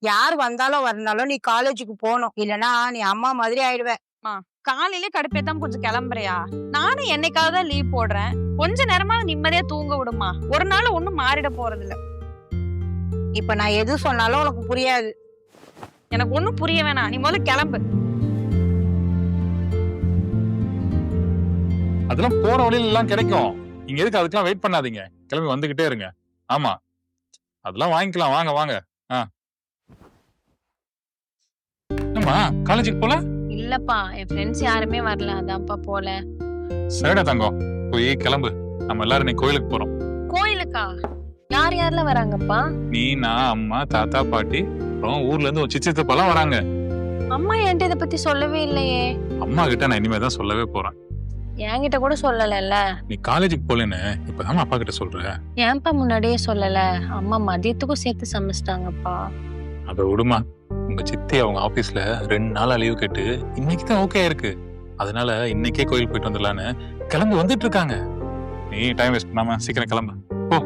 யார் வந்தாலும் வரனாலும் நீ காலேஜுக்கு போகணும். இல்லனா நீ அம்மா மாதிரி ஆயிடுவ. மா, காலையிலே கடுப்பேத்தாம கொஞ்சம் கிளம்புறியா? நானும் என்னைக்காவது தான் லீவ் போடுறேன். கொஞ்ச நேரமா நிம்மதியா தூங்க விடுமா. ஒரு நாள் ஒண்ணும் மாறிட போறது இல்ல. இப்ப நான் எது சொன்னாலும் உனக்கு புரியாது. எனக்கு ஒண்ணும் புரிய வேணாம். நீ முதல்ல கிளம்பு. அதெல்லாம் போற வழியில எல்லாம் கிடைக்கும். நீங்க எதுக்கு அதுக்கெல்லாம் வெயிட் பண்ணாதீங்க. கிளம்பி வந்துகிட்டே இருங்க. ஆமா, அதெல்லாம் வாங்கிக்கலாம். வாங்க வாங்க. ஆமா, காலேஜுக்கு போல? இல்லப்பா, என் ஃப்ரெண்ட்ஸ் யாருமே வரல, அதான்ப்பா போல. சரிடா தங்கம், போய் கிளம்பு. நம்ம எல்லாரும் இன்னைக்கு கோயிலுக்கு போறோம். கோயிலுக்கா? யார் யாரெல்லாம் வராங்கப்பா? நீ, நான், அம்மா, தாத்தா, பாட்டி, அப்புறம் ஊர்ல இருந்து ஒரு சித்தப்பாலாம் வராங்க. அம்மா என்கிட்ட இத பத்தி சொல்லவே இல்லையே. அம்மா கிட்ட நான் இனிமே தான் சொல்லவே போறேன். என்கிட்ட கூட சொல்லல. நீ காலேஜுக்கு போலன்னு இப்பதான் அப்பா கிட்ட சொல்ற. ஏன்பா முன்னாடியே சொல்லல? அம்மா மதியத்துக்கும் சேர்த்து சமைச்சிட்டாங்கப்பா. அத விடுமா. உங்க சித்தி அவங்க ஆபீஸ்ல 2 நாளா லீவ் கேட்டு இன்னைக்கு தான் ஓகே இருக்கு. அதனால இன்னைக்கே கோயில் போயிட்டு வந்துடலான்னு கிளம்பி வந்துட்டு இருக்காங்க. நீ டைம் வேஸ்ட் பண்ணாம சீக்கிரம் கிளம்பு. போ.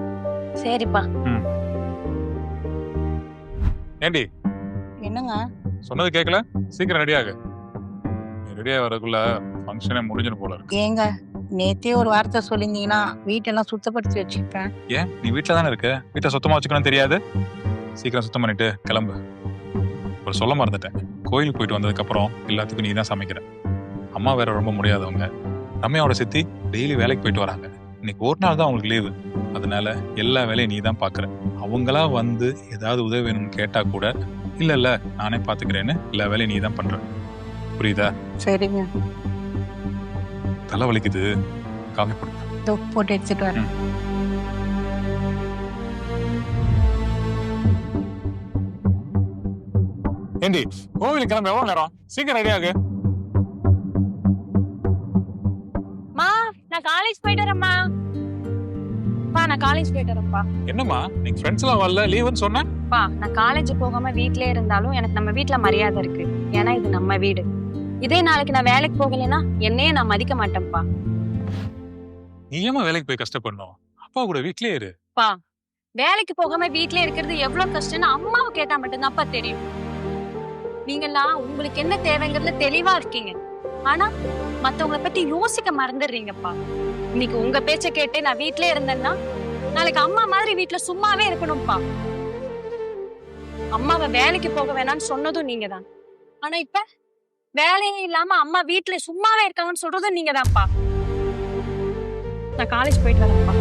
சரிப்பா. ஏண்டி என்னங்க? சொன்னது கேட்கல? சீக்கிரம் ரெடி ஆகு. ரெடியா வரக்குள்ள ஃபங்க்ஷனே முடிஞ்சிடும் போல இருக்கு. ஏங்க, நேத்தே ஒரு வார்த்தை சொல்லியிருந்தீங்கன்னா வீட்டெல்லாம் சுத்தப்படுத்தி வச்சுப்பேன். ஏன் நீ வீட்டுல தானே இருக்க? வீட்டை சுத்தமா வச்சுக்கணும் தெரியாது? சீக்கிரம் சுத்தம் பண்ணிட்டு கிளம்பு. ஒரு சொல்ல மறந்துட்டேன். கோயிலுக்கு போயிட்டு வந்ததுக்கு அப்புறம் எல்லாத்துக்கும் நீ தான் சமைக்கிற. அம்மா வேற ரொம்ப முடியாதவங்க. ரம்யாவோட சித்தி டெய்லி வேலைக்கு போயிட்டு வராங்க. இன்னைக்கு ஒரு நாள் தான் அவங்களுக்கு லீவு. அதனால எல்லா வேலையும் நீ தான் பாக்குற. அவங்களா வந்து ஏதாவது உதவி வேணும்னு கேட்டா கூட இல்ல நானே பாத்துக்கிறேன்னு எல்லா வேலையும் நீ தான் பண்ற. புரியுதா? சரிங்க. தலை வலிக்குது. காஃபி போடு. இதோ போட்டு எடுத்துட்டு வரேன். ஏண்டி கோவிலுக்கு கிளம்ப எவ்வளவு நேரம்? சீக்கிரம் ரெடி ஆகு. மா, நான் காலேஜ் போயிட்டு வரேன்மா. நான் காலேஜ் போயிட்டு வரேன்ப்பா. என்னம்மா நீங்க ஃப்ரெண்ட்ஸ் எல்லாம் வரல லீவுன்னு சொன்ன? நான் காலேஜ் போகாம வீட்லயே இருந்தாலும் எனக்கு நம்ம வீட்ல மரியாதை இருக்கு. ஏன்னா இது நம்ம வீடு. இதே நாளைக்கு நான் வேலைக்கு போகலைன்னா என்னையே நான் மதிக்க மாட்டேன்ப்பா. நீ ஏமா வேலைக்கு போய் கஷ்டப்படணும்? அப்பா கூட வீட்லயே இரு. வேலைக்கு போகாம வீட்லயே இருக்கிறது எவ்வளவு கஷ்டம்னு அம்மாவை கேட்டா மட்டும்தான்ப்பா தெரியும். நீங்கெல்லாம் உங்களுக்கு என்ன தேவைங்கிறதுல தெளிவா இருக்கீங்க. ஆனா மத்தவங்கள பத்தி யோசிக்க மறந்துடுறீங்கப்பா. இன்னைக்கு உங்க பேச்ச கேட்டு நான் வீட்லயே இருந்தேன்னா நாளைக்கு அம்மா மாதிரி வீட்ல சும்மாவே இருக்கணும்ப்பா. அம்மாவை வேலைக்கு போக வேணாம்னு சொன்னதும் நீங்க தான். ஆனா இப்ப வேலையே இல்லாம அம்மா வீட்ல சும்மாவே இருக்காங்கன்னு சொல்றதும் நீங்க தான்ப்பா. நான் காலேஜ் போயிட்டு வரேன்ப்பா.